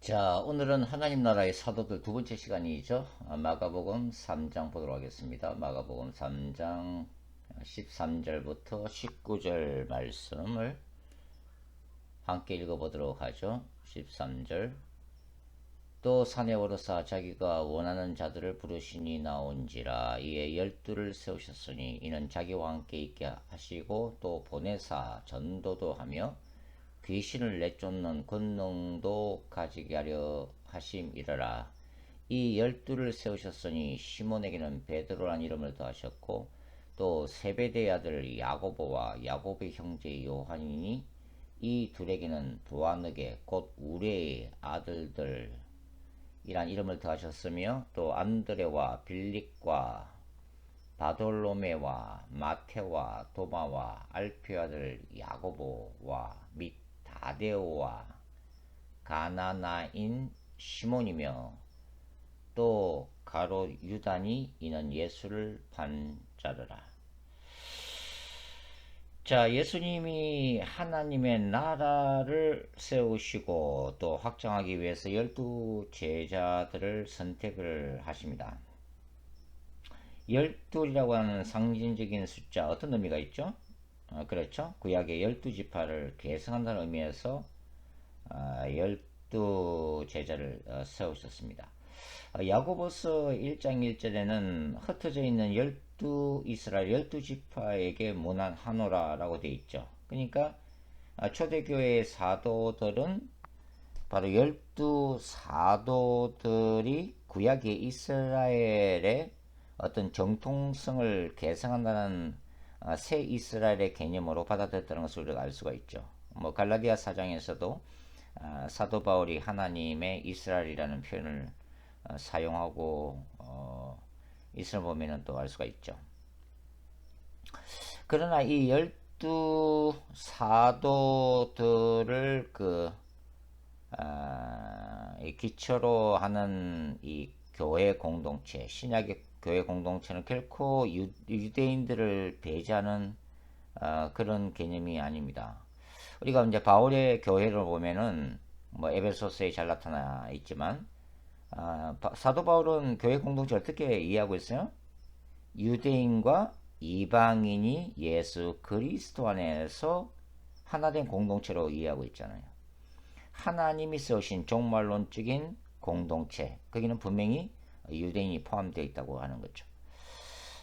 자, 오늘은 하나님 나라의 사도들 두 번째 시간이죠. 마가복음 3장 보도록 하겠습니다. 마가복음 3장 13절부터 19절 말씀을 함께 읽어보도록 하죠. 13절. 또 산에 오르사 자기가 원하는 자들을 부르시니 나온지라. 이에 열두를 세우셨으니 이는 자기와 함께 있게 하시고 또 보내사 전도도 하며 귀신을 내쫓는 권능도 가지게 하려 하심이러라. 이 열두를 세우셨으니 시몬에게는 베드로란 이름을 더하셨고 또 세베대의 아들 야고보와 야고보의 형제 요한이니 이 둘에게는 보아느게 곧 우레의 아들들 이란 이름을 더하셨으며 또 안드레와 빌립과 바돌로메와 마테와 도마와 알페의 아들 야고보와 및 다데오와 가나나인 시몬이며 또 가롯 유다니 이는 예수를 판 자르라. 자, 예수님이 하나님의 나라를 세우시고 또 확장하기 위해서 12제자들을 선택을 하십니다. 12이라고 하는 상징적인 숫자 어떤 의미가 있죠? 그렇죠. 구약의 12지파를 계승한다는 의미에서 12제자를 세우셨습니다. 야고보서 1장 1절에는 흩어져 있는 12 이스라엘 12지파에게 문안하노라라고 되어 있죠. 그러니까 초대교회의 사도들은 바로 12사도들이 구약의 이스라엘의 어떤 정통성을 계승한다는 새 이스라엘의 개념으로 받아들였다는 것을 우리가 알 수가 있죠. 갈라디아 사장에서도 사도 바울이 하나님의 이스라엘이라는 표현을 사용하고 있을 보면은 또 알 수가 있죠. 그러나 이 12사도들을 기초로 하는 이 교회 공동체, 신약의 교회 공동체는 결코 유대인들을 배제하는 그런 개념이 아닙니다. 우리가 이제 바울의 교회를 보면은 에베소서에 잘 나타나 있지만 사도 바울은 교회 공동체 어떻게 이해하고 있어요? 유대인과 이방인이 예수 그리스도 안에서 하나된 공동체로 이해하고 있잖아요. 하나님이 세우신 종말론적인 공동체, 거기는 분명히 유대인이 포함되어 있다고 하는 거죠.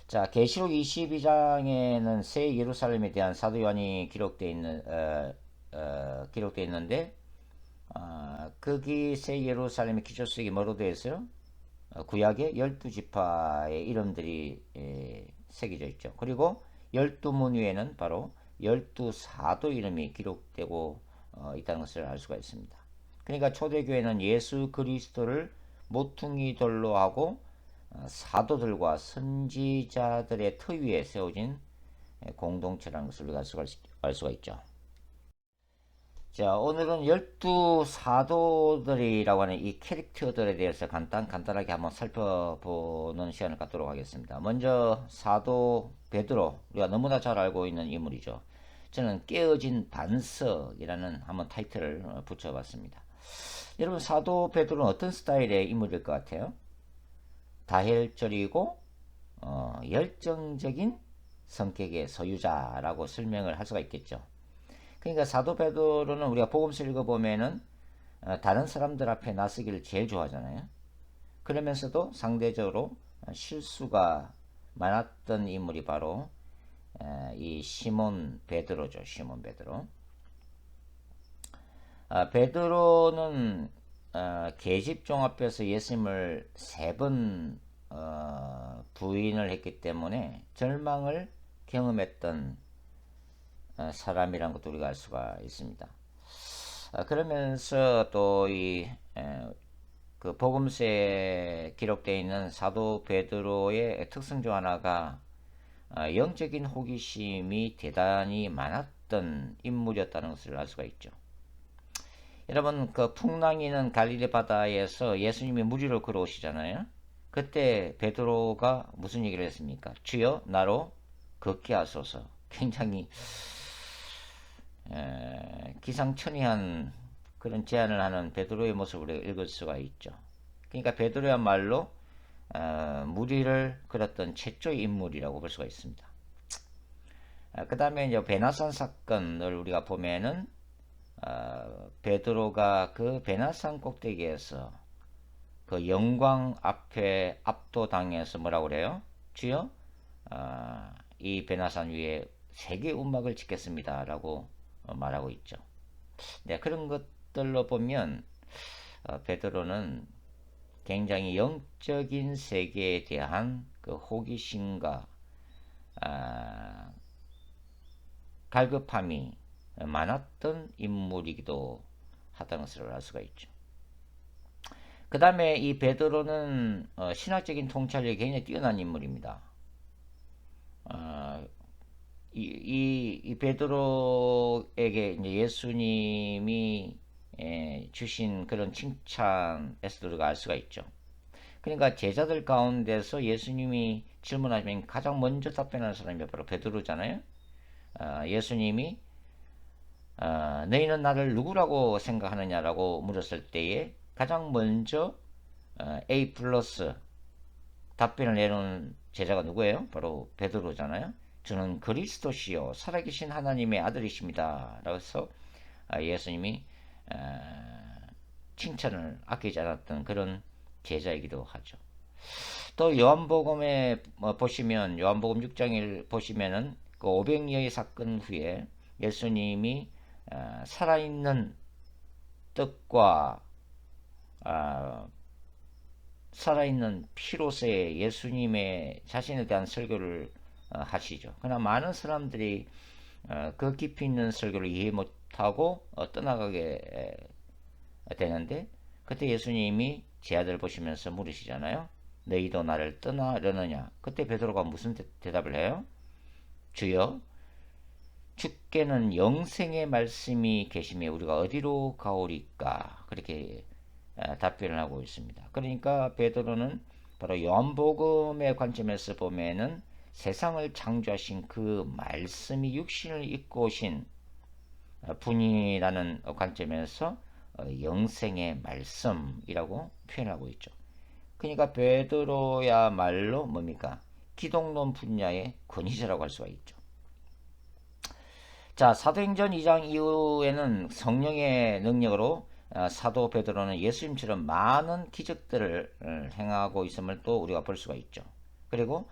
자, 계시록 22장에는 새 예루살렘에 대한 사도 요한이 기록되어 있는데 거기 새 예루살렘의 기초석이 뭐로 되어 있어요? 구약의 12지파의 이름들이 새겨져 있죠. 그리고 12문 위에는 바로 12사도 이름이 기록되고 있다는 것을 알 수가 있습니다. 그러니까 초대교회는 예수 그리스도를 모퉁이돌로 하고 사도들과 선지자들의 터 위에 세워진 공동체라는 것을 우리가 알 수가 있죠. 자, 오늘은 12사도들이라고 하는 이 캐릭터들에 대해서 간단하게 한번 살펴보는 시간을 갖도록 하겠습니다. 먼저 사도 베드로, 우리가 너무나 잘 알고 있는 인물이죠. 저는 깨어진 반석이라는 한번 타이틀을 붙여봤습니다. 여러분, 사도 베드로는 어떤 스타일의 인물일 것 같아요? 다혈절이고 열정적인 성격의 소유자라고 설명을 할 수가 있겠죠. 그러니까 사도 베드로는 우리가 복음서 읽어보면은 다른 사람들 앞에 나서기를 제일 좋아하잖아요. 그러면서도 상대적으로 실수가 많았던 인물이 바로 이 시몬 베드로죠. 시몬 베드로. 베드로는 계집종 앞에서 예수님을 3번 부인을 했기 때문에 절망을 경험했던 사람이라는 것도 우리가 알 수가 있습니다. 그러면서 또 그 복음서에 기록되어 있는 사도 베드로의 특성 중 하나가 영적인 호기심이 대단히 많았던 인물이었다는 것을 알 수가 있죠. 여러분, 그 풍랑이는 갈릴리 바다에서 예수님이 무리로 걸어오시잖아요. 그때 베드로가 무슨 얘기를 했습니까? 주여 나로 걷게 하소서. 굉장히 기상천외한 그런 제안을 하는 베드로의 모습을 읽을 수가 있죠. 그러니까 베드로야말로 무리를 끌었던 최초의 인물이라고 볼 수가 있습니다. 그 다음에 이제 베나산 사건을 우리가 보면은 베드로가 그 베나산 꼭대기에서 그 영광 앞에 압도당해서 뭐라고 그래요? 주여, 이 베나산 위에 세계 운막을 짓겠습니다라고 말하고 있죠. 네, 그런 것들로 보면 베드로는 굉장히 영적인 세계에 대한 그 호기심과 갈급함이 많았던 인물이기도 하다는 것을 알 수가 있죠. 그 다음에 이 베드로는 신학적인 통찰력이 굉장히 뛰어난 인물입니다. 이 베드로에게 이제 예수님이 주신 그런 칭찬에서도 우리가 알 수가 있죠. 그러니까 제자들 가운데서 예수님이 질문하시면 가장 먼저 답변하는 사람이 바로 베드로잖아요. 예수님이 너희는 나를 누구라고 생각하느냐라고 물었을 때에 가장 먼저 A 플러스 답변을 내놓은 제자가 누구예요? 바로 베드로잖아요. 저는 그리스도시요 살아계신 하나님의 아들이십니다. 라서 예수님이 칭찬을 아끼지 않았던 그런 제자이기도 하죠. 또 요한복음에 보시면 요한복음 6장을 보시면은 그 오병이어의 사건 후에 예수님이 살아있는 뜻과 살아있는 피로서의 예수님의 자신에 대한 설교를 하시죠. 그러나 많은 사람들이 그 깊이 있는 설교를 이해 못하고 떠나가게 되는데 그때 예수님이 제자들 보시면서 물으시잖아요. 너희도 나를 떠나려느냐? 그때 베드로가 무슨 대답을 해요? 주여, 주께는 영생의 말씀이 계시매 우리가 어디로 가오리까? 그렇게 답변을 하고 있습니다. 그러니까 베드로는 바로 요한복음의 관점에서 보면은 세상을 창조하신 그 말씀이 육신을 입고 오신 분이라는 관점에서 영생의 말씀이라고 표현하고 있죠. 그러니까 베드로야말로 뭡니까? 기독론 분야의 권위자라고 할 수가 있죠. 자, 사도행전 2장 이후에는 성령의 능력으로 사도 베드로는 예수님처럼 많은 기적들을 행하고 있음을 또 우리가 볼 수가 있죠. 그리고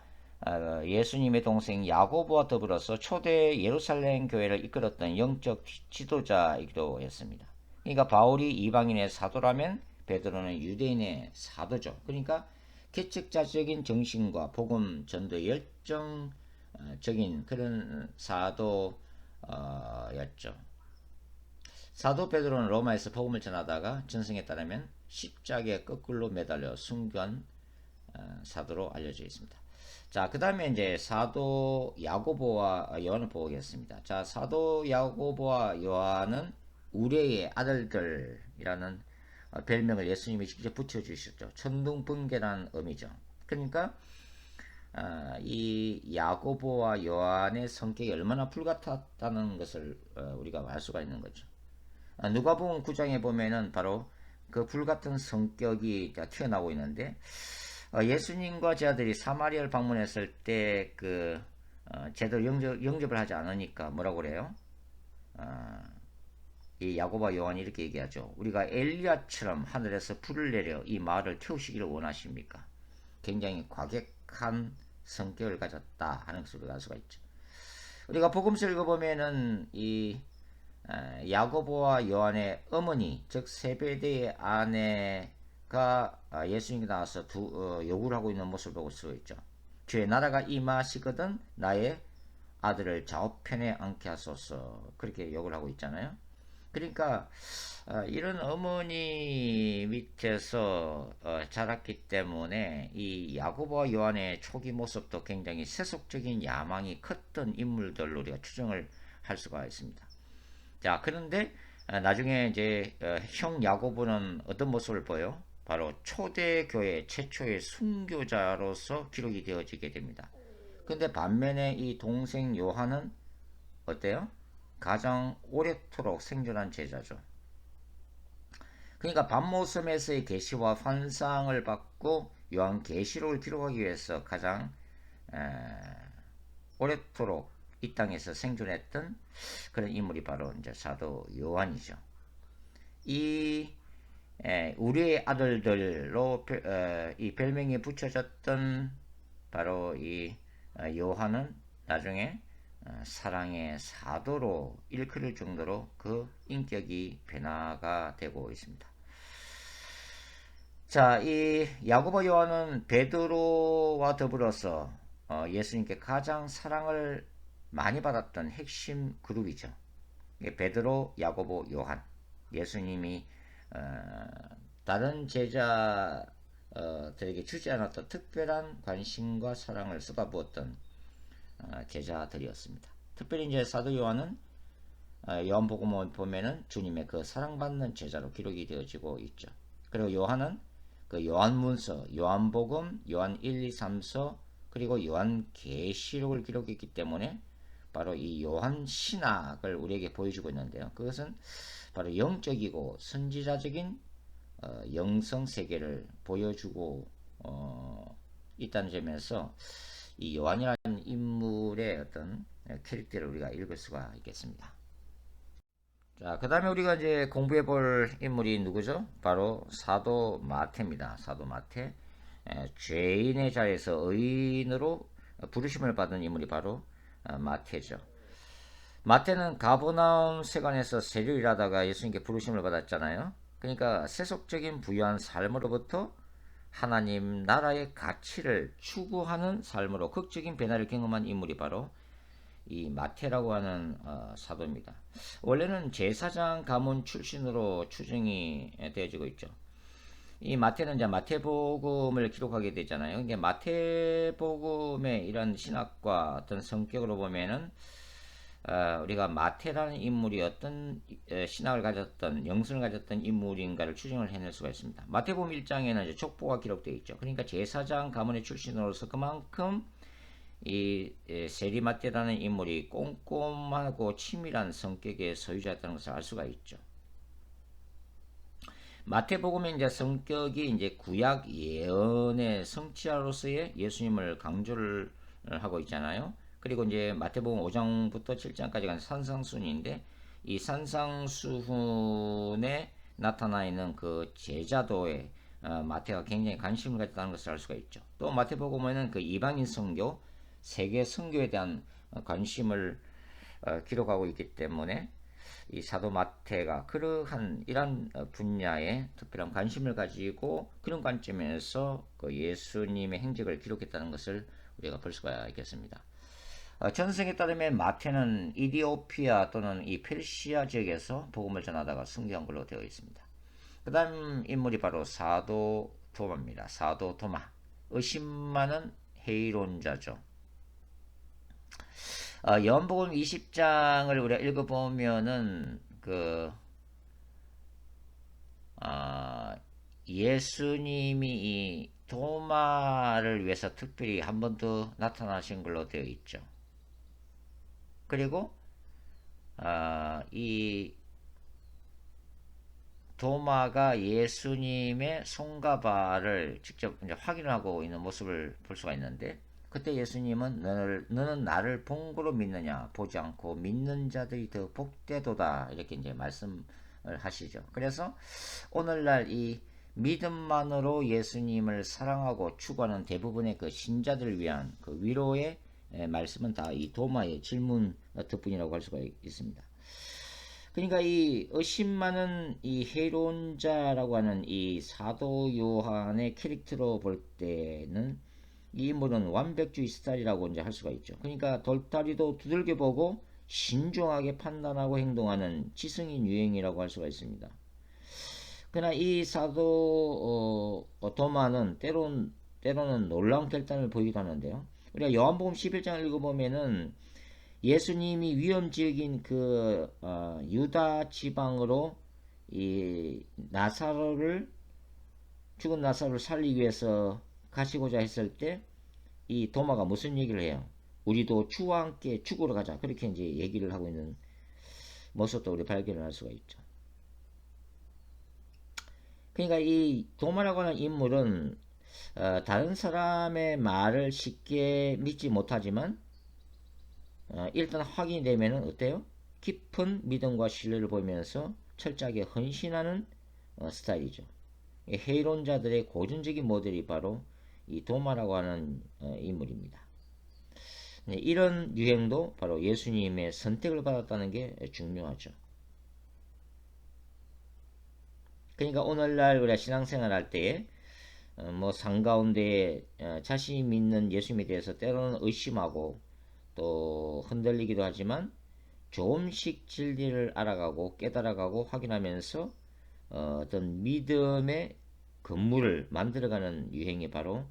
예수님의 동생 야고보와 더불어서 초대 예루살렘 교회를 이끌었던 영적 지도자이기도 했습니다. 그러니까 바울이 이방인의 사도라면 베드로는 유대인의 사도죠. 그러니까 개척자적인 정신과 복음 전도 열정적인 그런 사도였죠. 사도 베드로는 로마에서 복음을 전하다가 전승에 따르면 십자가에 거꾸로 매달려 순교한 사도로 알려져 있습니다. 자, 그 다음에 이제 사도 야고보와 요한을 보겠습니다. 자, 사도 야고보와 요한은 우레의 아들들이라는 별명을 예수님이 직접 붙여주셨죠. 천둥번개라는 의미죠. 그러니까 이 야고보와 요한의 성격이 얼마나 불같았다는 것을 우리가 알 수가 있는 거죠. 누가복음 9장에 보면은 바로 그 불같은 성격이 튀어나오고 있는데 예수님과 제자들이 사마리아를 방문했을 때 그 제대로 영접을 하지 않으니까 뭐라고 그래요? 이 야고보와 요한이 이렇게 얘기하죠. 우리가 엘리야처럼 하늘에서 불을 내려 이 마을을 태우시기를 원하십니까? 굉장히 과격한 성격을 가졌다 하는 것을 우리가 알 수가 있죠. 우리가 복음서 읽어보면은 이 야고보와 요한의 어머니 즉 세베대의 아내가 예수님께 나와서 요구를 하고 있는 모습을 볼 수 있죠. 주의 나라가 임하시거든 나의 아들을 좌우편에 앉게 하소서 그렇게 요구를 하고 있잖아요. 그러니까 이런 어머니 밑에서 자랐기 때문에 이 야고보와 요한의 초기 모습도 굉장히 세속적인 야망이 컸던 인물들로 우리가 추정을 할 수가 있습니다. 자, 그런데 나중에 이제 형 야고보는 어떤 모습을 보여요? 바로 초대교회 최초의 순교자로서 기록이 되어지게 됩니다. 근데 반면에 이 동생 요한은 어때요? 가장 오래도록 생존한 제자죠. 그러니까 밤모섬에서의 계시와 환상을 받고 요한계시록을 기록하기 위해서 가장 에, 오랫도록 이 땅에서 생존했던 그런 인물이 바로 이제 사도 요한이죠. 이 우리의 아들들로 이 별명이 붙여졌던 바로 이 요한은 나중에 사랑의 사도로 일컬을 정도로 그 인격이 변화가 되고 있습니다. 자, 이 야고보 요한은 베드로와 더불어서 예수님께 가장 사랑을 많이 받았던 핵심 그룹이죠. 베드로, 야고보, 요한. 예수님이 다른 제자들에게 주지 않았던 특별한 관심과 사랑을 쏟아부었던 제자들이었습니다. 특별히 이제 사도 요한은 요한복음을 보면은 주님의 그 사랑받는 제자로 기록이 되어지고 있죠. 그리고 요한은 그 요한문서, 요한복음, 요한 1, 2, 3서 그리고 요한계시록을 기록했기 때문에 바로 이 요한 신학을 우리에게 보여주고 있는데요. 그것은 바로 영적이고 선지자적인 영성 세계를 보여주고 있다는 점에서 이 요한이라는 인물의 어떤 캐릭터를 우리가 읽을 수가 있겠습니다. 자, 그 다음에 우리가 이제 공부해 볼 인물이 누구죠? 바로 사도 마태입니다. 사도 마태. 죄인의 자리에서 의인으로 부르심을 받은 인물이 바로 마태죠. 마태는 가버나움 세관에서 세리를 일하다가 예수님께 부르심을 받았잖아요. 그러니까 세속적인 부유한 삶으로부터 하나님 나라의 가치를 추구하는 삶으로 극적인 변화를 경험한 인물이 바로 이 마태라고 하는 사도입니다. 원래는 제사장 가문 출신으로 추정이 되어지고 있죠. 이 마태는 이제 마태복음을 기록하게 되잖아요. 이게 마태복음의 이런 신학과 어떤 성격으로 보면은 우리가 마태라는 인물이 어떤 신학을 가졌던 영성을 가졌던 인물인가를 추정을 해낼 수가 있습니다. 마태복음 1장에는 이제 족보가 기록되어 있죠. 그러니까 제사장 가문의 출신으로서 그만큼 이 세리마태라는 인물이 꼼꼼하고 치밀한 성격의 소유자였다는 것을 알 수가 있죠. 마태복음의 이제 성격이 이제 구약 예언의 성취자로서의 예수님을 강조를 하고 있잖아요. 그리고 이제 마태복음 5장부터 7장까지가 산상순인데 이 산상수훈에 나타나 있는 그 제자도에 마태가 굉장히 관심을 가졌다는 것을 알 수가 있죠. 또 마태복음에는 그 이방인 선교, 세계 선교에 대한 관심을 기록하고 있기 때문에 이 사도 마태가 그러한 이런 분야에 특별한 관심을 가지고 그런 관점에서 그 예수님의 행적을 기록했다는 것을 우리가 볼 수가 있겠습니다. 전승에 따르면 마태는 이디오피아 또는 이 페르시아 지역에서 복음을 전하다가 승리한 걸로 되어 있습니다. 그 다음 인물이 바로 사도 도마입니다. 사도 도마. 의심 많은 회의론자죠. 요한복음 20장을 우리가 읽어보면은 예수님이 이 도마를 위해서 특별히 한 번 더 나타나신 걸로 되어 있죠. 그리고 이 도마가 예수님의 손과 발을 직접 이제 확인하고 있는 모습을 볼 수가 있는데 그때 예수님은 너는 나를 본 거로 믿느냐 보지 않고 믿는 자들이 더 복되도다 이렇게 이제 말씀을 하시죠. 그래서 오늘날 이 믿음만으로 예수님을 사랑하고 추구하는 대부분의 그 신자들을 위한 그 위로의 말씀은 다 이 도마의 질문 덕분이라고 할 수가 있습니다. 그러니까 이 의심 많은 이 해론자라고 하는 이 사도 요한의 캐릭터로 볼 때는 이 인물은 완벽주의 스타일이라고 이제 할 수가 있죠. 그러니까 돌다리도 두들겨 보고 신중하게 판단하고 행동하는 지성인 유행이라고 할 수가 있습니다. 그러나 이 사도 도마는 때로는 놀라운 결단을 보이기도 하는데요. 우리가 요한복음 11장을 읽어보면은 예수님이 위험 지역인 그 유다 지방으로 이 죽은 나사로를 살리기 위해서 가시고자 했을 때 이 도마가 무슨 얘기를 해요? 우리도 주와 함께 죽으러 가자. 그렇게 이제 얘기를 하고 있는 모습도 우리 발견을 할 수가 있죠. 그러니까 이 도마라고 하는 인물은 다른 사람의 말을 쉽게 믿지 못하지만 일단 확인이 되면은 어때요? 깊은 믿음과 신뢰를 보이면서 철저하게 헌신하는 스타일이죠. 해이론자들의 고전적인 모델이 바로 이 도마라고 하는 인물입니다. 이런 유행도 바로 예수님의 선택을 받았다는 게 중요하죠. 그러니까 오늘날 우리가 신앙생활 할 때에 뭐 상가운데 자신이 믿는 예수님에 대해서 때로는 의심하고 또 흔들리기도 하지만 조금씩 진리를 알아가고 깨달아가고 확인하면서 어떤 믿음의 건물을 만들어가는 유행이 바로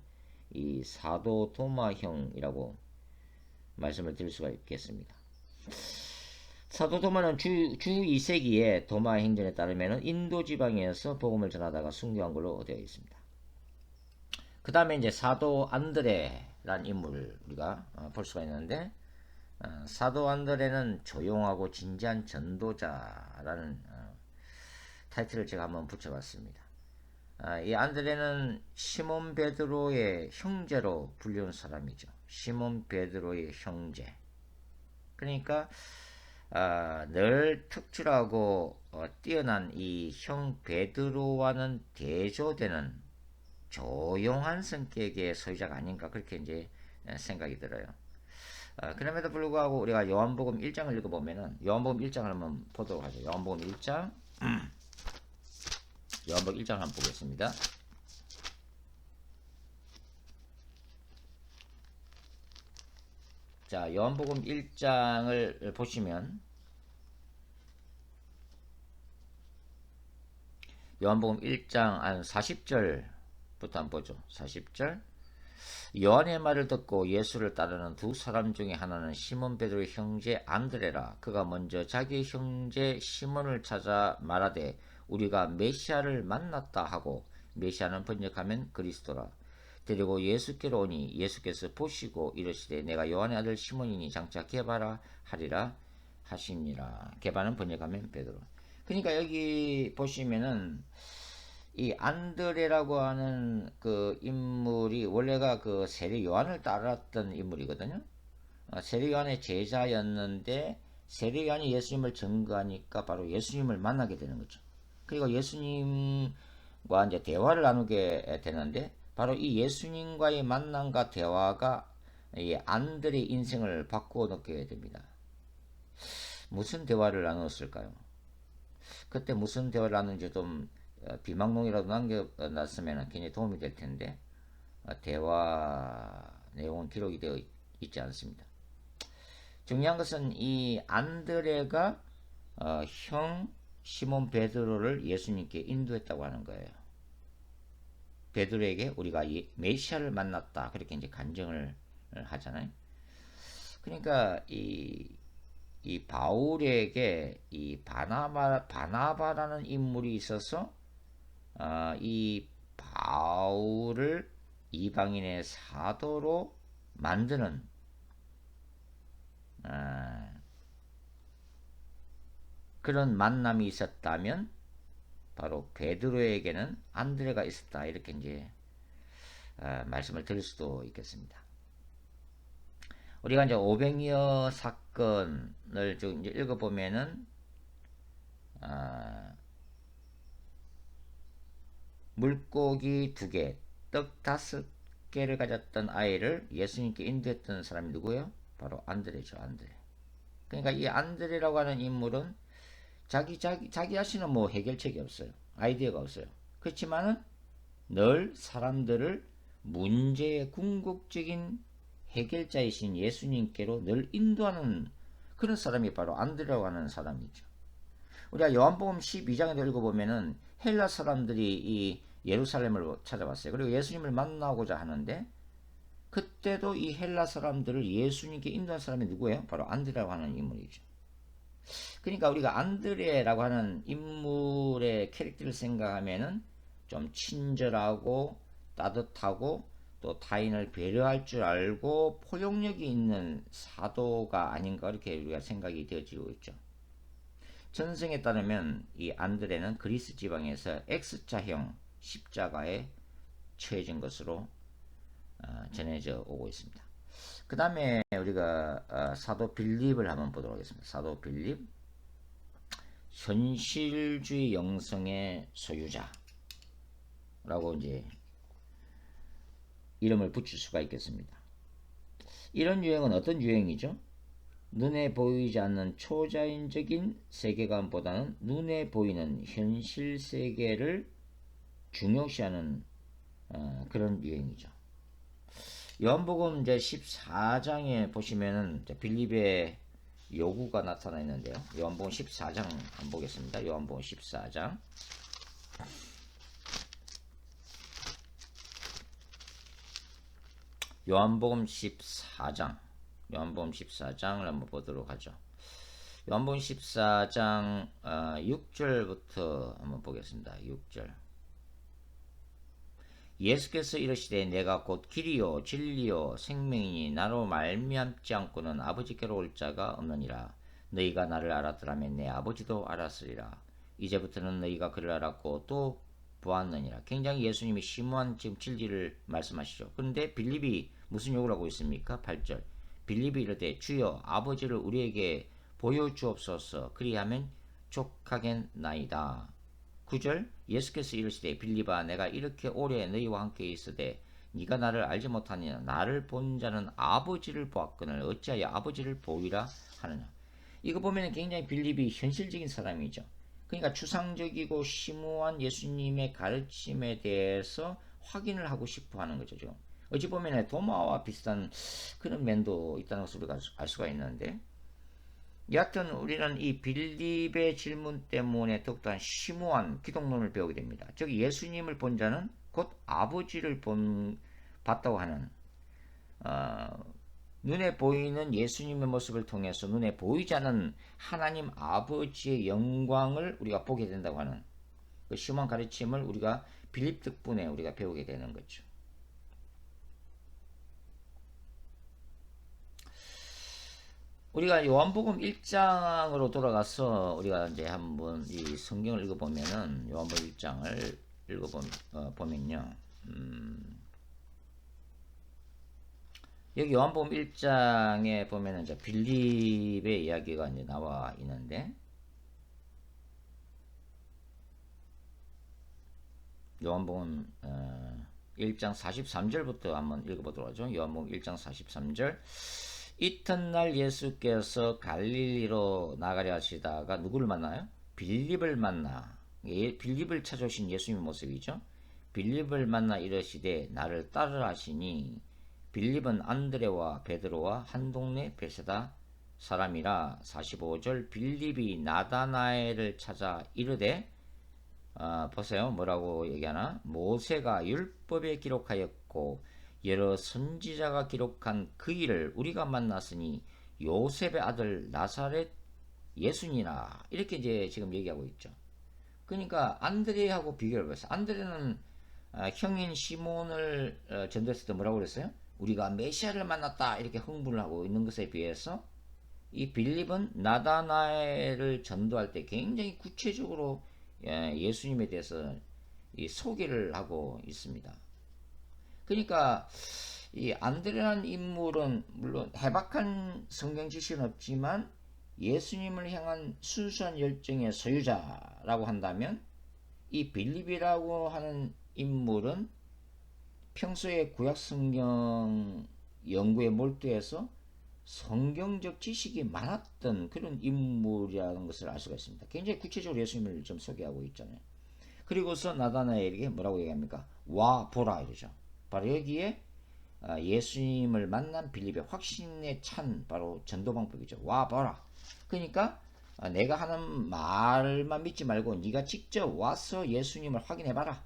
이 사도 도마형이라고 말씀을 드릴 수가 있겠습니다. 사도 도마는 주 2세기에 도마 행전에 따르면 인도 지방에서 복음을 전하다가 순교한 걸로 되어 있습니다. 그 다음에 이제 사도 안드레라는 인물을 우리가 볼 수가 있는데 사도 안드레는 조용하고 진지한 전도자라는 타이틀을 제가 한번 붙여봤습니다. 이 안드레는 시몬 베드로의 형제로 불리는 사람이죠. 시몬 베드로의 형제. 그러니까 늘 특출하고 뛰어난 이 형 베드로와는 대조되는 조용한 성격의 소유자가 아닌가 그렇게 이제 생각이 들어요. 그럼에도 불구하고 우리가 요한복음 1장을 읽어보면은 요한복음 1장을 한번 보도록 하죠. 요한복음 1장 요한복음 1장 한번 보겠습니다. 자, 요한복음 1장을 보시면 요한복음 1장 한 40절부터 한번 보죠. 40절. 요한의 말을 듣고 예수를 따르는 두 사람 중에 하나는 시몬 베드로의 형제 안드레라. 그가 먼저 자기 형제 시몬을 찾아 말하되 우리가 메시아를 만났다 하고, 메시아는 번역하면 그리스도라. 데리고 예수께로 오니 예수께서 보시고 이르시되 내가 요한의 아들 시몬이니 장차 게바라 하리라 하시니라. 게바는 번역하면 베드로. 그러니까 여기 보시면은 이 안드레라고 하는 그 인물이 원래가 그 세례 요한을 따랐던 인물이거든요. 세례 요한의 제자였는데 세례 요한이 예수님을 증거하니까 바로 예수님을 만나게 되는 거죠. 그리고 예수님과 이제 대화를 나누게 되는데 바로 이 예수님과의 만남과 대화가 이 안드레의 인생을 바꾸어 놓게 됩니다. 무슨 대화를 나눴을까요? 그때 무슨 대화를 나눴는지 좀 비망록이라도 남겨놨으면 굉장히 도움이 될 텐데 대화 내용은 기록이 되어 있지 않습니다. 중요한 것은 이 안드레가 형 시몬 베드로를 예수님께 인도했다고 하는 거예요. 베드로에게 우리가 메시아를 만났다 그렇게 이제 간증을 하잖아요. 그러니까 이 바울에게 이 바나바라는 인물이 있어서 이 바울을 이방인의 사도로 만드는 그런 만남이 있었다면 바로 베드로에게는 안드레가 있었다 이렇게 이제 말씀을 드릴 수도 있겠습니다. 우리가 이제 오병이어 사건을 좀 이제 읽어보면은 물고기 2개, 떡 5개를 가졌던 아이를 예수님께 인도했던 사람이 누구예요? 바로 안드레죠, 안드레. 그러니까 이 안드레라고 하는 인물은 자기 자신은 뭐 해결책이 없어요. 아이디어가 없어요. 그렇지만은 늘 사람들을 문제의 궁극적인 해결자이신 예수님께로 늘 인도하는 그런 사람이 바로 안드레라고 하는 사람이죠. 우리가 요한복음 12장에도 읽어보면은 헬라 사람들이 이 예루살렘을 찾아왔어요. 그리고 예수님을 만나고자 하는데 그때도 이 헬라 사람들을 예수님께 인도한 사람이 누구예요? 바로 안드레라고 하는 인물이죠. 그러니까 우리가 안드레라고 하는 인물의 캐릭터를 생각하면은 좀 친절하고 따뜻하고 또 타인을 배려할 줄 알고 포용력이 있는 사도가 아닌가 이렇게 우리가 생각이 되어지고 있죠. 전승에 따르면 이 안드레는 그리스 지방에서 X자형 십자가에 처해진 것으로 전해져 오고 있습니다. 그 다음에 우리가 사도 빌립을 한번 보도록 하겠습니다. 사도 빌립, 현실주의 영성의 소유자라고 이제 이름을 붙일 수가 있겠습니다. 이런 유행은 어떤 유행이죠? 눈에 보이지 않는 초자연적인 세계관보다는 눈에 보이는 현실 세계를 중요시하는 그런 유행이죠. 요한복음 이제 14장에 보시면은 빌립의 요구가 나타나 있는데요. 요한복음 14장 한번 보겠습니다. 요한복음 14장. 요한복음 14장. 요한복음 14장을 한번 보도록 하죠. 요한복음 14장 6절부터 한번 보겠습니다. 6절. 예수께서 이르시되 내가 곧 길이요 진리요 생명이니 나로 말미암지 않고는 아버지께로 올 자가 없느니라. 너희가 나를 알았더라면 내 아버지도 알았으리라. 이제부터는 너희가 그를 알았고 또 보았느니라. 굉장히 예수님이 심오한 지금 진리를 말씀하시죠. 그런데 빌립이 무슨 욕을 하고 있습니까? 8절. 빌립이 이르되 주여 아버지를 우리에게 보여주옵소서. 그리하면 족하겠나이다. 9절. 예수께서 이르시되 빌립아 내가 이렇게 오래 너희와 함께 있으되 네가 나를 알지 못하느냐. 나를 본 자는 아버지를 보았거늘 어찌하여 아버지를 보이라 하느냐. 이거 보면 굉장히 빌립이 현실적인 사람이죠. 그러니까 추상적이고 심오한 예수님의 가르침에 대해서 확인을 하고 싶어 하는 거죠. 어찌 보면 도마와 비슷한 그런 면도 있다는 것을 우리가 알 수가 있는데, 여하튼 우리는 이 빌립의 질문 때문에 더욱더 심오한 기독론을 배우게 됩니다. 즉 예수님을 본 자는 곧 아버지를 봤다고 하는 눈에 보이는 예수님의 모습을 통해서 눈에 보이지 않는 하나님 아버지의 영광을 우리가 보게 된다고 하는 그 심오한 가르침을 우리가 빌립 덕분에 우리가 배우게 되는 거죠. 우리가 요한복음 1장으로 돌아가서 우리가 이제 한번 이 성경을 읽어보면은 요한복음 1장을 읽어보면요. 여기 요한복음 1장에 보면은 이제 빌립의 이야기가 이제 나와 있는데, 요한복음 1장 43절부터 한번 읽어보도록 하죠. 요한복음 1장 43절. 이튿날 예수께서 갈릴리로 나가려 하시다가 누구를 만나요? 빌립을 만나. 빌립을 찾아오신 예수님의 모습이죠. 빌립을 만나 이르시되 나를 따르라 하시니 빌립은 안드레와 베드로와 한 동네 베세다 사람이라. 45절. 빌립이 나다나엘을 찾아 이르되 보세요. 뭐라고 얘기하나? 모세가 율법에 기록하였고 여러 선지자가 기록한 그 일을 우리가 만났으니 요셉의 아들 나사렛 예수니라. 이렇게 이제 지금 얘기하고 있죠. 그러니까 안드레하고 비교를 해봤어요. 안드레는 형인 시몬을 전도했을 때 뭐라고 그랬어요? 우리가 메시아를 만났다 이렇게 흥분을 하고 있는 것에 비해서 이 빌립은 나다나엘을 전도할 때 굉장히 구체적으로 예수님에 대해서 이 소개를 하고 있습니다. 그러니까 이 안드레라는 인물은 물론 해박한 성경 지식은 없지만 예수님을 향한 순수한 열정의 소유자라고 한다면, 이 빌립이라고 하는 인물은 평소에 구약 성경 연구에 몰두해서 성경적 지식이 많았던 그런 인물이라는 것을 알 수가 있습니다. 굉장히 구체적으로 예수님을 좀 소개하고 있잖아요. 그리고서 나다나엘에게 뭐라고 얘기합니까? 와 보라 이러죠. 바로 여기에 예수님을 만난 빌립의 확신에 찬 바로 전도 방법이죠. 와 봐라. 그러니까 내가 하는 말만 믿지 말고 네가 직접 와서 예수님을 확인해 봐라.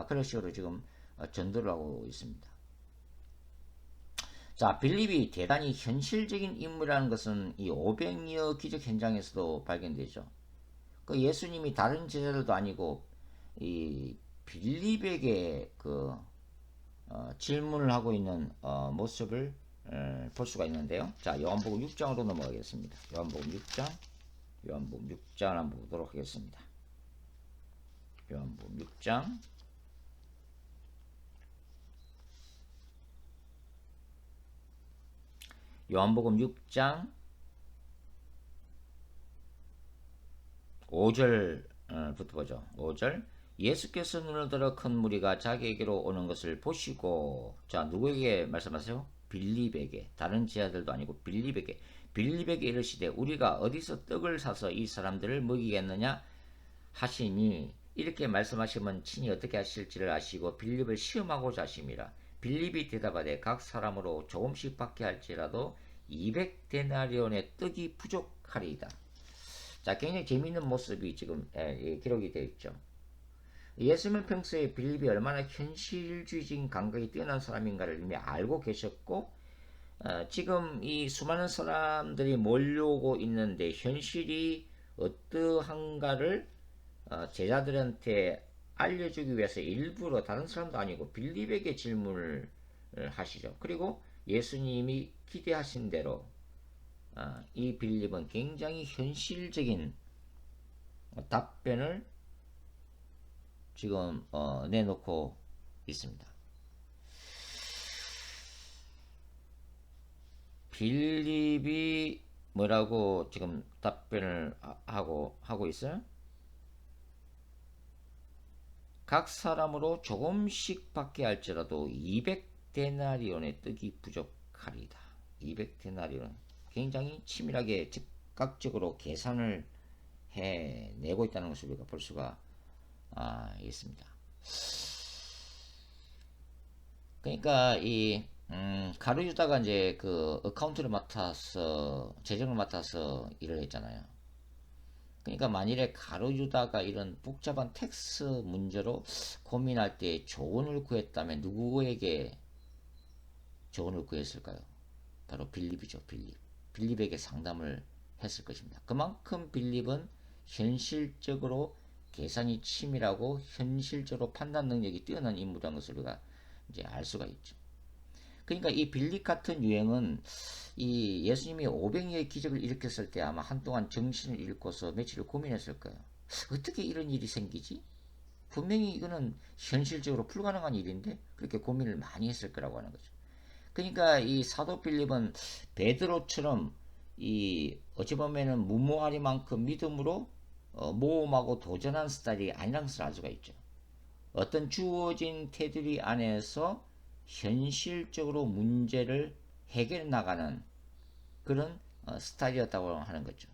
그런 식으로 지금 전도를 하고 있습니다. 자, 빌립이 대단히 현실적인 인물이라는 것은 이 500여 기적 현장에서도 발견되죠. 그 예수님이 다른 제자들도 아니고 이 빌립에게 질문을 하고 있는 모습을 볼 수가 있는데요. 자, 요한복음 6장으로 넘어가겠습니다. 요한복음 6장 한번 보도록 하겠습니다. 요한복음 6장 요한복음 6장 5절부터 보죠. 5절. 예수께서 눈을 들어 큰 무리가 자기에게로 오는 것을 보시고, 자, 누구에게 말씀하세요? 빌립에게. 다른 제자들도 아니고 빌립에게 이르시되 우리가 어디서 떡을 사서 이 사람들을 먹이겠느냐 하시니, 이렇게 말씀하시면 친히 어떻게 하실지를 아시고 빌립을 시험하고자 하심이라. 빌립이 대답하되 각 사람으로 조금씩 받게 할지라도 200데나리온의 떡이 부족하리이다. 자, 굉장히 재미있는 모습이 지금 기록이 되어 있죠. 예수님은 평소에 빌립이 얼마나 현실주의적인 감각이 뛰어난 사람인가를 이미 알고 계셨고, 지금 이 수많은 사람들이 몰려오고 있는데 현실이 어떠한가를 제자들한테 알려주기 위해서 일부러, 다른 사람도 아니고 빌립에게 질문을 하시죠. 그리고 예수님이 기대하신 대로 이 빌립은 굉장히 현실적인 답변을 지금 내놓고 있습니다. 빌립이 뭐라고 지금 답변을 하고 있어요? 각 사람으로 조금씩 받게 할지라도 200데나리온의 떡이 부족하리다. 200데나리온. 굉장히 치밀하게 즉각적으로 계산을 해내고 있다는 것을 우리가 볼 수가 있습니다. 그러니까 이 가룟 유다가 이제 그 어카운트를 맡아서, 재정을 맡아서 일을 했잖아요. 그러니까 만일에 가룟 유다가 이런 복잡한 텍스 문제로 고민할 때 조언을 구했다면 누구에게 조언을 구했을까요? 바로 빌립이죠. 빌립에게 상담을 했을 것입니다. 그만큼 빌립은 현실적으로 계산이 치밀하고 현실적으로 판단 능력이 뛰어난 인물이라는 것을 우리가 이제 알 수가 있죠. 그러니까 이 빌립 같은 유행은 이 예수님이 500여의 기적을 일으켰을 때 아마 한동안 정신을 잃고서 며칠을 고민했을 거예요. 어떻게 이런 일이 생기지? 분명히 이거는 현실적으로 불가능한 일인데, 그렇게 고민을 많이 했을 거라고 하는 거죠. 그러니까 이 사도 빌립은 베드로처럼 이 어찌 보면은 무모하리만큼 믿음으로 모험하고 도전한 스타일이 아니라는 것을 알 수가 있죠. 어떤 주어진 테두리 안에서 현실적으로 문제를 해결해 나가는 그런 스타일이었다고 하는 거죠.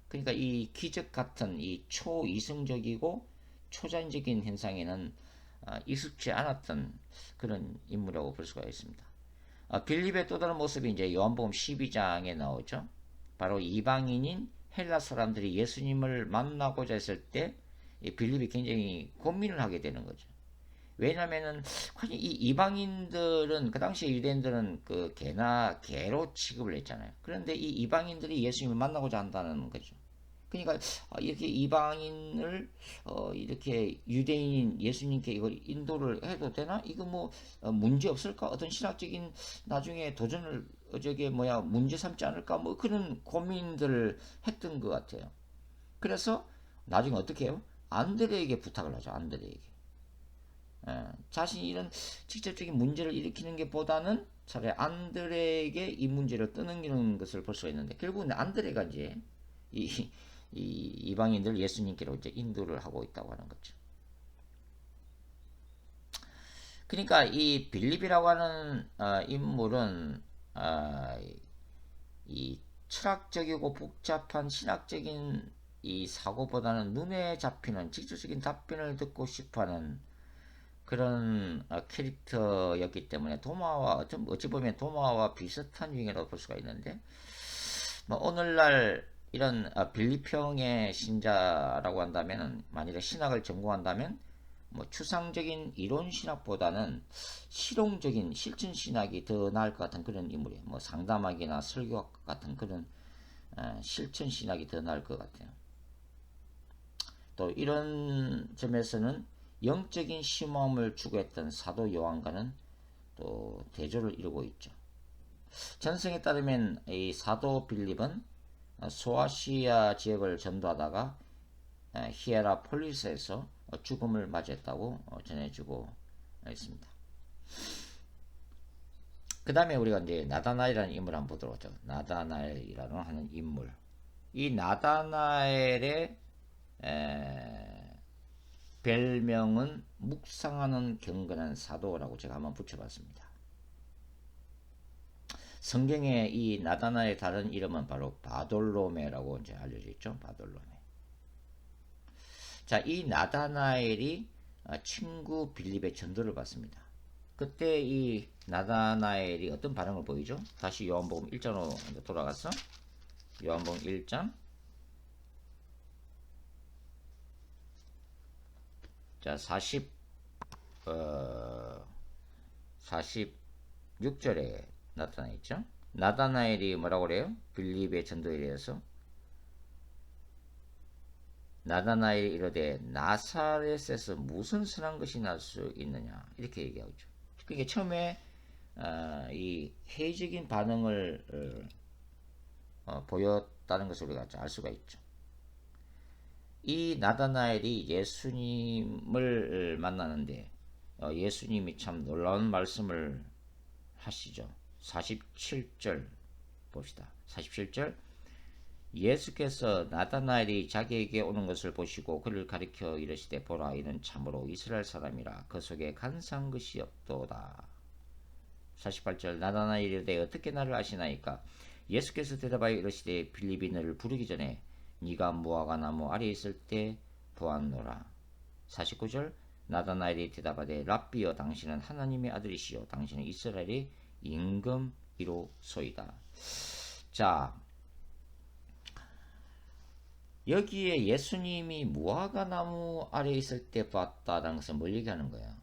그러니까 이 기적 같은 이 초이성적이고 초자연적인 현상에는 익숙치 않았던 그런 인물이라고 볼 수가 있습니다. 빌립의 또 다른 모습이 이제 요한복음 12장에 나오죠. 바로 이방인인 헬라 사람들이 예수님을 만나고자 했을 때 빌립이 굉장히 고민을 하게 되는 거죠. 왜냐면은 이 이방인들은, 그 당시에 유대인들은 그 개로 취급을 했잖아요. 그런데 이 이방인들이 예수님을 만나고자 한다는 거죠. 그러니까 이렇게 이방인을 이렇게 유대인인 예수님께 이걸 인도를 해도 되나? 이거 뭐 문제 없을까? 어떤 신학적인 나중에 도전을 문제 삼지 않을까? 뭐 그런 고민들을 했던 것 같아요. 그래서 나중에 어떻게 해요? 안드레에게 부탁을 하죠. 안드레에게. 자신이 이런 직접적인 문제를 일으키는 게 보다는 차라리 안드레에게 이 문제를 떠넘기는 것을 볼 수가 있는데, 결국은 안드레가 이제 이 이방인들 예수님께로 이제 인도를 하고 있다고 하는 거죠. 그러니까 이 빌립이라고 하는 인물은 이 철학적이고 복잡한 신학적인 이 사고보다는 눈에 잡히는 직접적인 답변을 듣고 싶어하는 그런 캐릭터였기 때문에 어찌 보면 도마와 비슷한 유행이라고 볼 수가 있는데, 뭐 오늘날 이런 빌립형의 신자라고 한다면, 만일에 신학을 전공한다면 뭐 추상적인 이론 신학보다는 실용적인 실천 신학이 더 나을 것 같은 그런 인물이에요. 뭐 상담학이나 설교학 같은 그런 실천 신학이 더 나을 것 같아요. 또 이런 점에서는 영적인 심화음을 추구했던 사도 요한과는 또 대조를 이루고 있죠. 전승에 따르면 이 사도 빌립은 소아시아 지역을 전도하다가 히에라폴리스에서 죽음을 맞이했다고 전해지고 있습니다. 그 다음에 우리가 이제 나다나엘이라는 인물을 한번 보도록 하죠. 나다나엘이라는 하는 인물. 이 나다나엘의 별명은 묵상하는 경건한 사도라고 제가 한번 붙여봤습니다. 성경에 이 나다나엘의 다른 이름은 바로 바돌로메라고 이제 알려져 있죠. 바돌로메. 자, 이 나다나엘이 친구 빌립의 전도를 받습니다. 그때 이 나다나엘이 어떤 반응을 보이죠? 다시 요한복음 1장으로 돌아가서 요한복음 1장 자 46절에 나타나 있죠. 나다나엘이 뭐라고 그래요? 빌립의 전도에 대해서 나다나엘이 이르되 나사렛에서 무슨 선한 것이 날 수 있느냐 이렇게 얘기하죠. 그게 처음에 이 회의적인 반응을 보였다는 것을 우리가 알 수가 있죠. 이 나다나엘이 예수님을 만나는데 예수님이 참 놀라운 말씀을 하시죠. 47절 봅시다. 47절 예수께서 나다나엘이 자기에게 오는 것을 보시고 그를 가리켜 이르시되 보라 이는 참으로 이스라엘 사람이라 그 속에 간사한 것이 없도다. 48절 나다나엘이 이르되 어떻게 나를 아시나이까 예수께서 대답하여 이르시되 빌립이 너를 부르기 전에 네가 무화과 나무 아래에 있을 때 보았노라. 49절 나다나엘이 대답하되 랍비여 당신은 하나님의 아들이시요 당신은 이스라엘의 임금이로소이다. 자, 여기에 예수님이 무화과 나무 아래에 있을 때 봤다는 것은 뭘 얘기하는 거야?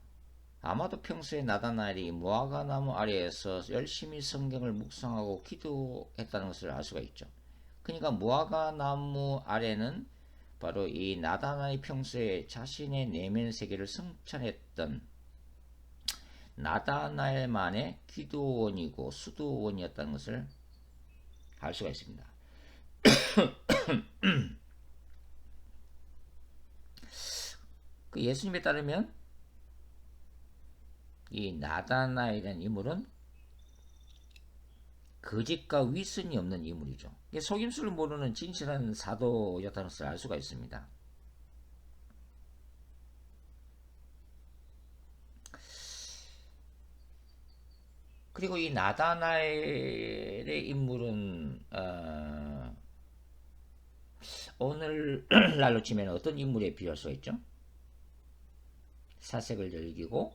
아마도 평소에 나다나엘이 무화과 나무 아래에서 열심히 성경을 묵상하고 기도했다는 것을 알 수가 있죠. 그러니까 무화과 나무 아래는 바로 이 나다나엘이 평소에 자신의 내면 세계를 성찰했던 나다나엘만의 기도원이고 수도원이었다는 것을 알 수가 있습니다. 그 예수님에 따르면 이 나다나엘이라는 인물은 거짓과 위선이 없는 인물이죠. 속임수를 모르는 진실한 사도였다는 것을 알 수가 있습니다. 그리고 이 나다나엘의 인물은 오늘날로 치면 어떤 인물에 비할 수가 있죠? 사색을 즐기고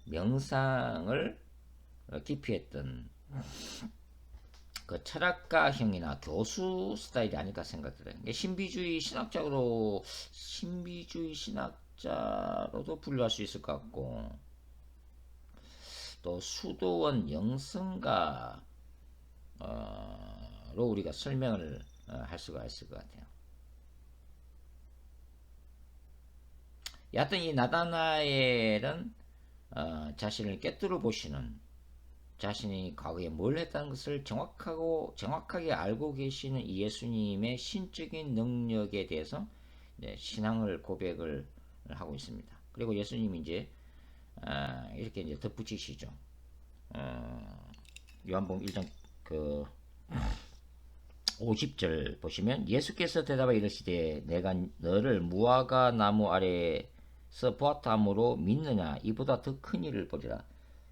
명상을 깊이 했던 그 철학가형이나 교수 스타일이 아닐까 생각들어요. 신비주의 신학자로도 분류할 수 있을 것 같고, 또 수도원 영성가로 우리가 설명을 할 수가 있을 것 같아요. 여하튼 이 나다나엘은 자신을 꿰뚫어 보시는, 자신이 과거에 뭘 했다는 것을 정확하게 알고 계시는 이 예수님의 신적인 능력에 대해서 신앙을 고백을 하고 있습니다. 그리고 예수님이 이제 이렇게 이제 덧붙이시죠. 요한복음 1장 50절 보시면 예수께서 대답하여 이르시되 내가 너를 무화과 나무 아래서 보았다므로 믿느냐 이보다 더 큰 일을 보리라.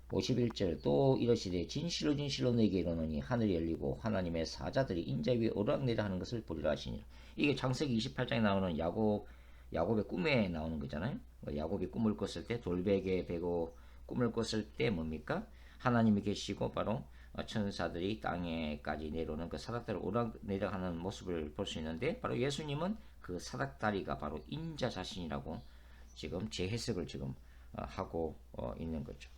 51절 또 이르시되 진실로 너에게 이르노니 하늘이 열리고 하나님의 사자들이 인자 위에 오르락내리락 하는 것을 보리라 하시니라. 이게 창세기 28장에 나오는 야곱의 꿈에 나오는 거잖아요. 야곱이 꿈을 꿨을 때 돌베개 베고 꿈을 꿨을 때 뭡니까? 하나님이 계시고 바로 천사들이 땅에까지 내려오는 그 사닥다리 오르락내리락 하는 모습을 볼 수 있는데, 바로 예수님은 그 사닥다리가 바로 인자 자신이라고 지금 재해석을 지금 하고 있는 거죠.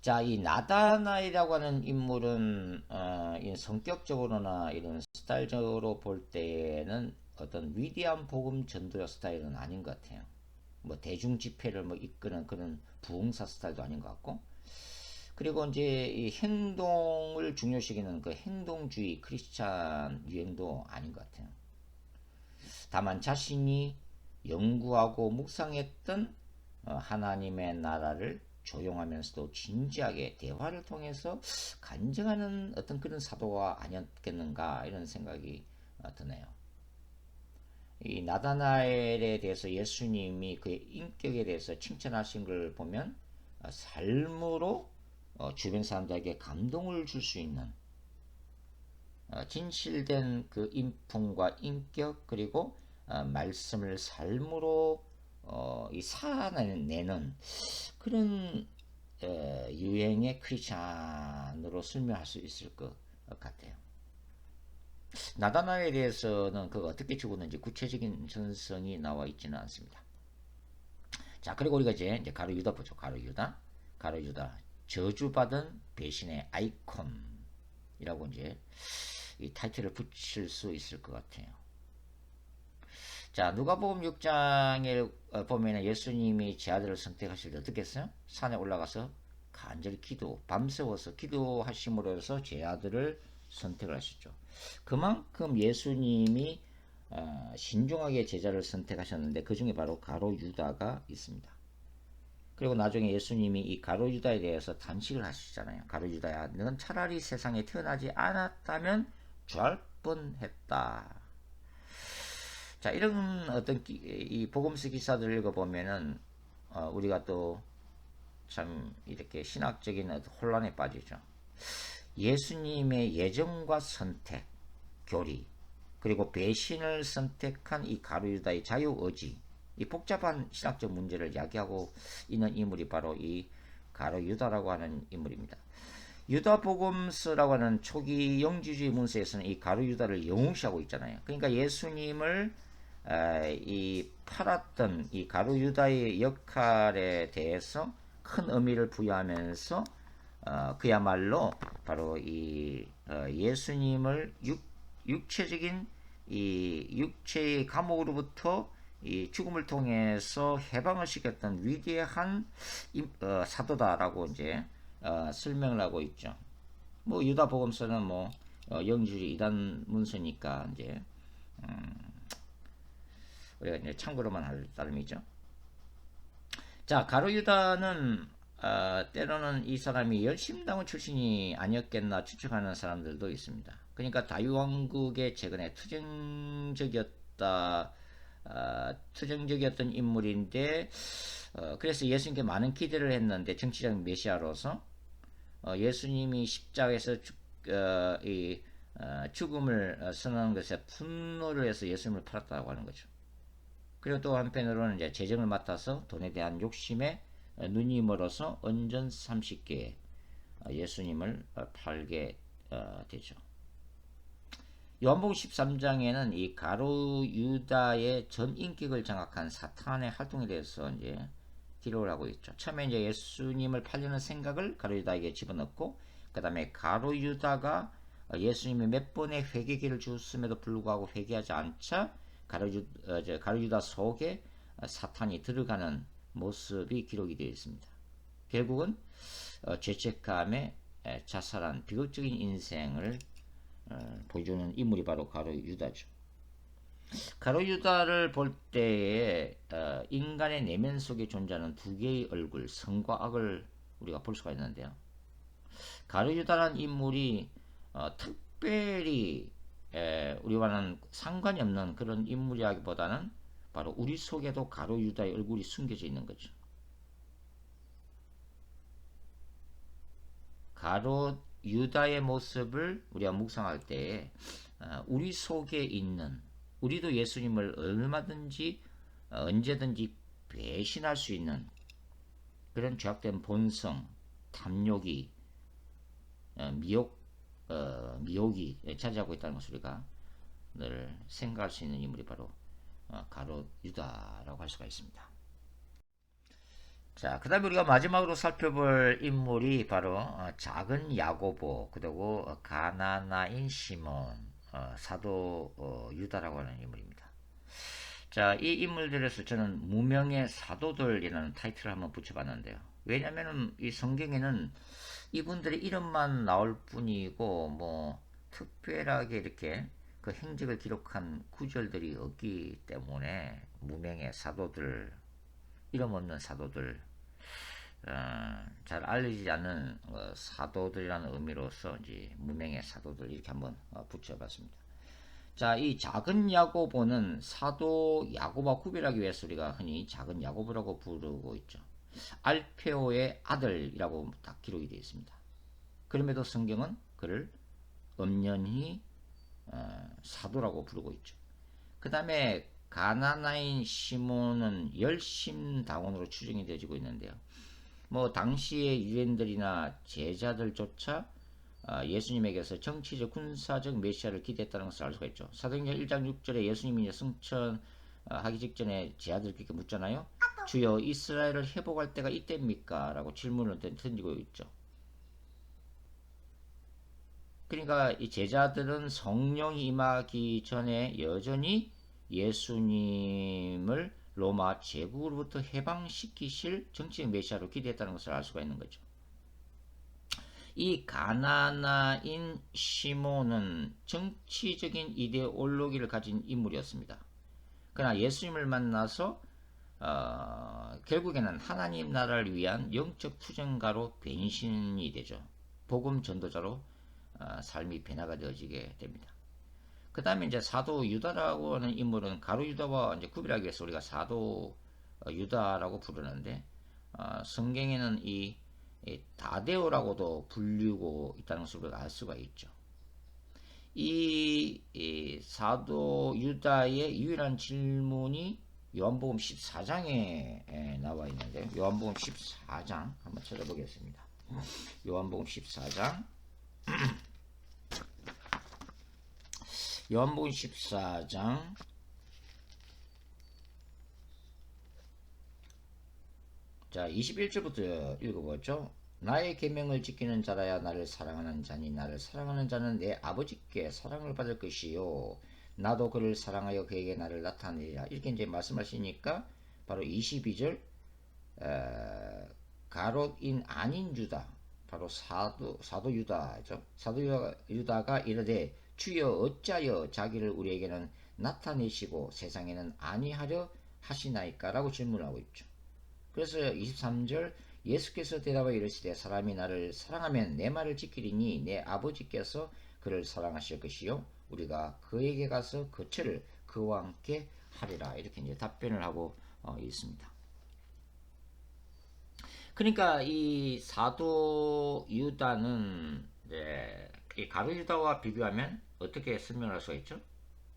자, 이 나다나엘이라고 하는 인물은 성격적으로나 이런 스타일적으로 볼 때는 어떤 위대한 복음 전도자 스타일은 아닌 것 같아요. 뭐 대중 집회를 이끄는 그런 부흥사 스타일도 아닌 것 같고, 그리고 이제 이 행동을 중요시키는 그 행동주의 크리스찬 유행도 아닌 것 같아요. 다만 자신이 연구하고 묵상했던 하나님의 나라를 조용하면서도 진지하게 대화를 통해서 간증하는 어떤 그런 사도가 아니었겠는가 이런 생각이 드네요. 이 나다나엘에 대해서 예수님이 그의 인격에 대해서 칭찬하신 걸 보면 삶으로 주변 사람들에게 감동을 줄 수 있는 진실된 그 인품과 인격 그리고 말씀을 삶으로 이 살아내는 그런 유행의 크리스찬으로 설명할 수 있을 것 같아요. 나다나엘에 대해서는 그가 어떻게 죽었는지 구체적인 전성이 나와 있지는 않습니다. 자, 그리고 우리가 이제 가룟 유다 보죠. 가룟 유다. 가룟 유다. 저주받은 배신의 아이콘이라고 이제 이 타이틀을 붙일 수 있을 것 같아요. 자, 누가복음 6장에 보면 예수님이 제 아들을 선택하실 때 어떻게 했어요? 산에 올라가서 간절히 밤새워서 기도하심으로 해서 제 아들을 선택을 하셨죠. 그만큼 예수님이 신중하게 제자를 선택하셨는데 그 중에 바로 가룟 유다가 있습니다. 그리고 나중에 예수님이 이 가룟 유다에 대해서 단식을 하시잖아요. 가룟 유다야, 너는 차라리 세상에 태어나지 않았다면 좋을 뻔했다. 자, 이런 어떤 이 복음서 기사들을 읽어보면은 우리가 또 참 이렇게 신학적인 혼란에 빠지죠. 예수님의 예정과 선택, 교리, 그리고 배신을 선택한 이 가룟 유다의 자유의지, 이 복잡한 신학적 문제를 이야기하고 있는 인물이 바로 이 가룟 유다라고 하는 인물입니다. 유다복음서라고 하는 초기 영주주의 문서에서는 이 가룟 유다를 영웅시하고 있잖아요. 그러니까 예수님을 이 팔았던 이 가룟 유다의 역할에 대해서 큰 의미를 부여하면서 그야말로 바로 이 예수님을 육체적인 이 육체의 감옥으로부터 이 죽음을 통해서 해방을 시켰던 위대한 사도다라고 이제 설명을 하고 있죠. 뭐 유다 복음서는 뭐 영주주의 이단 문서니까 이제 우리가 이제 참고로만 할 따름이죠. 자, 가룟 유다는 때로는 이 사람이 열심당원 출신이 아니었겠나 추측하는 사람들도 있습니다. 그러니까 다윗왕국의 최근에 투정적이었던 인물인데 그래서 예수님께 많은 기대를 했는데 정치적 메시아로서 예수님이 십자가에서 죽음을 선언한 것에 분노를 해서 예수님을 팔았다고 하는 거죠. 그리고 또 한편으로는 이제 재정을 맡아서 돈에 대한 욕심에 눈이 멀어서 언전 30개에 예수님을 팔게 되죠. 요한복음 13장에는 이 가룟 유다의 전 인격을 장악한 사탄의 활동에 대해서 이제 기록을 하고 있죠. 처음에 이제 예수님을 팔려는 생각을 가룟 유다에게 집어넣고, 그 다음에 가룟 유다가 예수님이 몇 번의 회개기를 주었음에도 불구하고 회개하지 않자 가룟 유다 속에 사탄이 들어가는 모습이 기록이 되어 있습니다. 결국은 죄책감에 자살한 비극적인 인생을 보여주는 인물이 바로 가룟 유다죠. 가룟 유다를 볼 때에 인간의 내면 속에 존재하는 두 개의 얼굴, 선과 악을 우리가 볼 수가 있는데요. 가룟 유다라는 인물이 특별히 우리와는 상관이 없는 그런 인물이라기보다는 바로 우리 속에도 가룟 유다의 얼굴이 숨겨져 있는 거죠. 가룟 유다의 모습을 우리가 묵상할 때에 우리 속에 있는, 우리도 예수님을 얼마든지 언제든지 배신할 수 있는 그런 죄악된 본성, 탐욕이 미혹이 차지하고 있다는 것을 우리가 늘 생각할 수 있는 인물이 바로 가룟 유다라고 할 수가 있습니다. 자, 그 다음에 우리가 마지막으로 살펴볼 인물이 바로 작은 야고보, 그리고 가나나인 시몬, 사도 유다라고 하는 인물입니다. 자, 이 인물들에서 저는 무명의 사도들이라는 타이틀을 한번 붙여봤는데요. 왜냐하면 이 성경에는 이분들의 이름만 나올 뿐이고 뭐 특별하게 이렇게 그 행적을 기록한 구절들이 없기 때문에 무명의 사도들, 이름 없는 사도들, 잘 알려지지 않는 사도들이라는 의미로서 이제 무명의 사도들 이렇게 한번 붙여봤습니다. 자, 이 작은 야고보는 사도 야고보와 구별하기 위해서 우리가 흔히 작은 야고보라고 부르고 있죠. 알페오의 아들이라고 딱 기록이 되어 있습니다. 그럼에도 성경은 그를 엄연히 사도라고 부르고 있죠. 그 다음에 가나나인 시몬은 열심당원으로 추정이 되어지고 있는데요. 뭐 당시의 유대인들이나 제자들조차 예수님에게서 정치적 군사적 메시아를 기대했다는 것을 알 수가 있죠. 사도행전 1장 6절에 예수님이 이제 승천하기 직전에 제자들께 묻잖아요. 주여 이스라엘을 회복할 때가 이때입니까? 라고 질문을 던지고 있죠. 그러니까 이 제자들은 성령이 임하기 전에 여전히 예수님을 로마 제국으로부터 해방시키실 정치적 메시아로 기대했다는 것을 알 수가 있는 거죠. 이 가나나인 시몬은 정치적인 이데올로기를 가진 인물이었습니다. 그러나 예수님을 만나서 결국에는 하나님 나라를 위한 영적 투쟁가로 변신이 되죠. 복음 전도자로 삶이 변화가 되어지게 됩니다. 그 다음에 이제 사도 유다라고 하는 인물은 가룟 유다와 이제 구별하기 위해서 우리가 사도 유다라고 부르는데 성경에는 이 다데오라고도 불리고 있다는 것을 우리가 알 수가 있죠. 이 사도 유다의 유일한 질문이 요한복음 14장에 나와 있는데 요한복음 14장 한번 찾아보겠습니다. 요한복음 14장 요한복음 14장 자 21절부터 읽어보죠. 나의 계명을 지키는 자라야 나를 사랑하는 자니 나를 사랑하는 자는 내 아버지께 사랑을 받을 것이요 나도 그를 사랑하여 그에게 나를 나타내리라. 이렇게 이제 말씀하시니까 바로 22절 가롯인 아닌 유다 바로 사도 유다죠. 사도 유다가 이르되 주여 어찌하여 자기를 우리에게는 나타내시고 세상에는 아니하려 하시나이까 라고 질문하고 있죠. 그래서 23절 예수께서 대답하여 이르시되 사람이 나를 사랑하면 내 말을 지키리니 내 아버지께서 그를 사랑하실 것이요 우리가 그에게 가서 거처를 그와 함께 하리라. 이렇게 이제 답변을 하고 있습니다. 그러니까 이 사도 유다는 이 가룟 유다와 비교하면 어떻게 설명할 수가 있죠?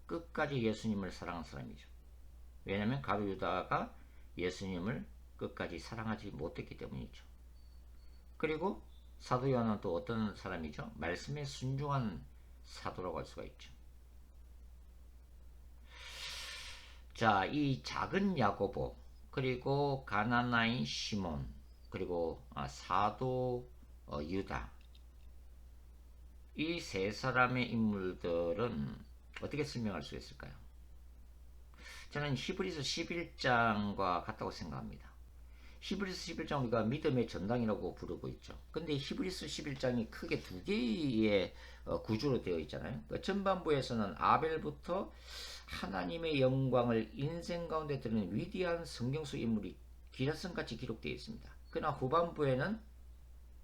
끝까지 예수님을 사랑한 사람이죠. 왜냐하면 가룟 유다가 예수님을 끝까지 사랑하지 못했기 때문이죠. 그리고 사도 요한은 또 어떤 사람이죠? 말씀에 순종한 사도라고 할 수가 있죠. 자, 이 작은 야고보 그리고 가나나인 시몬 그리고 사도 유다 이 세 사람의 인물들은 어떻게 설명할 수 있을까요? 저는 히브리서 11장과 같다고 생각합니다. 히브리서 11장 우리가 믿음의 전당이라고 부르고 있죠. 근데 히브리서 11장이 크게 두 개의 구조로 되어 있잖아요. 그 전반부에서는 아벨부터 하나님의 영광을 인생 가운데 드리는 위대한 성경수 인물이 기라성같이 기록되어 있습니다. 그러나 후반부에는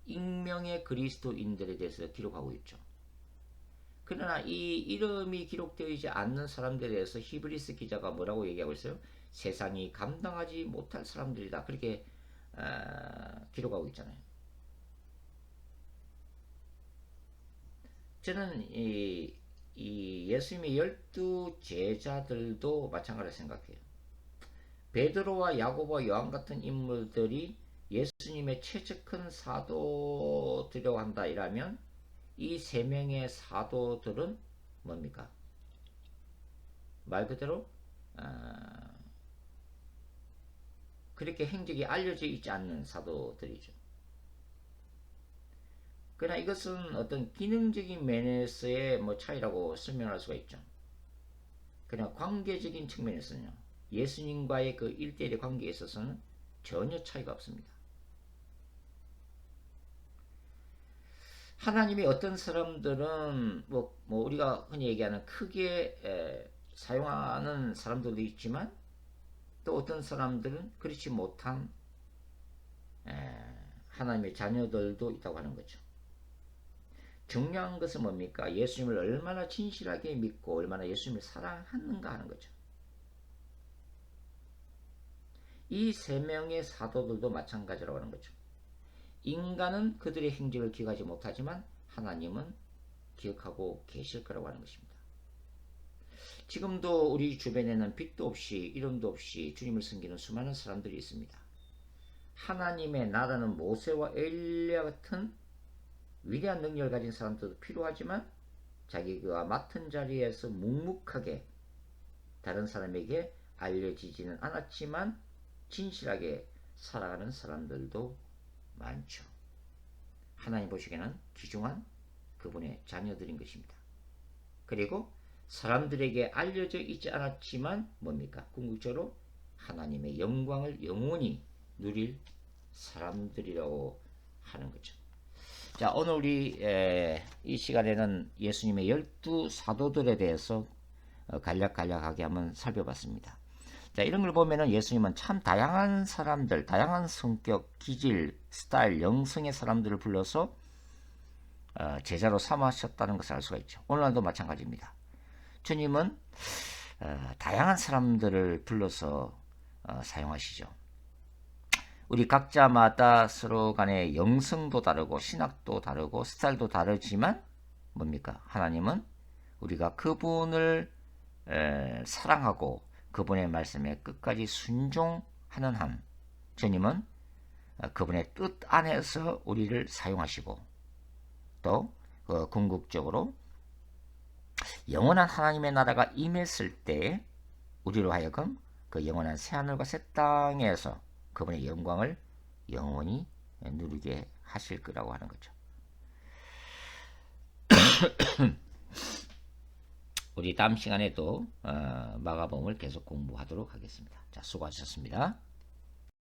익명의 그리스도인들에 대해서 기록하고 있죠. 그러나 이 이름이 되어 있지 않는 사람들에 대해서 히브리서 기자가 뭐라고 얘기하고 있어요? 세상이 감당하지 못할 사람들이다. 그렇게 기록하고 있잖아요. 저는 이 예수님의 12 제자들도 마찬가지로 생각해요. 베드로와 야고보와 요한 같은 인물들이 예수님의 최적한 사도들이라고 한다 이라면 이 세 명의 사도들은 뭡니까? 말 그대로 그렇게 행적이 알려져 있지 않는 사도들이죠. 그러나 이것은 어떤 기능적인 면에서의 차이라고 설명할 수가 있죠. 그러나 관계적인 측면에서는요. 예수님과의 그 1대1의 관계에 있어서는 전혀 차이가 없습니다. 하나님이 어떤 사람들은 우리가 흔히 얘기하는 크게 사용하는 사람들도 있지만 또 어떤 사람들은 그렇지 못한 하나님의 자녀들도 있다고 하는 거죠. 중요한 것은 뭡니까? 예수님을 얼마나 진실하게 믿고 얼마나 예수님을 사랑하는가 하는 거죠. 이 세 명의 사도들도 마찬가지라고 하는 거죠. 인간은 그들의 행적을 기억하지 못하지만 하나님은 기억하고 계실 거라고 하는 것입니다. 지금도 우리 주변에는 빛도 없이 이름도 없이 주님을 섬기는 수많은 사람들이 있습니다. 하나님의 나라는 모세와 엘리야 같은 위대한 능력을 가진 사람들도 필요하지만 자기가 맡은 자리에서 묵묵하게 다른 사람에게 알려지지는 않았지만 진실하게 살아가는 사람들도 많죠. 하나님 보시기에는 귀중한 그분의 자녀들인 것입니다. 그리고 사람들에게 알려져 있지 않았지만 뭡니까? 궁극적으로 하나님의 영광을 영원히 누릴 사람들이라고 하는 거죠. 자, 오늘 우리 이 시간에는 예수님의 12사도들에 대해서 간략하게 한번 살펴봤습니다. 자, 이런 걸 보면은 예수님은 참 다양한 사람들, 다양한 성격, 기질, 스타일, 영성의 사람들을 불러서 제자로 삼으셨다는 것을 알 수가 있죠. 오늘날도 마찬가지입니다. 주님은 다양한 사람들을 불러서 사용하시죠. 우리 각자마다 서로 간의 영성도 다르고 신학도 다르고 스타일도 다르지만 뭡니까? 하나님은 우리가 그분을 사랑하고 그분의 말씀에 끝까지 순종하는 한 주님은 그분의 뜻 안에서 우리를 사용하시고 또 궁극적으로 영원한 하나님의 나라가 임했을 때 우리로 하여금 그 영원한 새하늘과 새 땅에서 그분의 영광을 영원히 누리게 하실 거라고 하는 거죠. 우리 다음 시간에도 마가복음을 계속 공부하도록 하겠습니다. 자, 수고하셨습니다.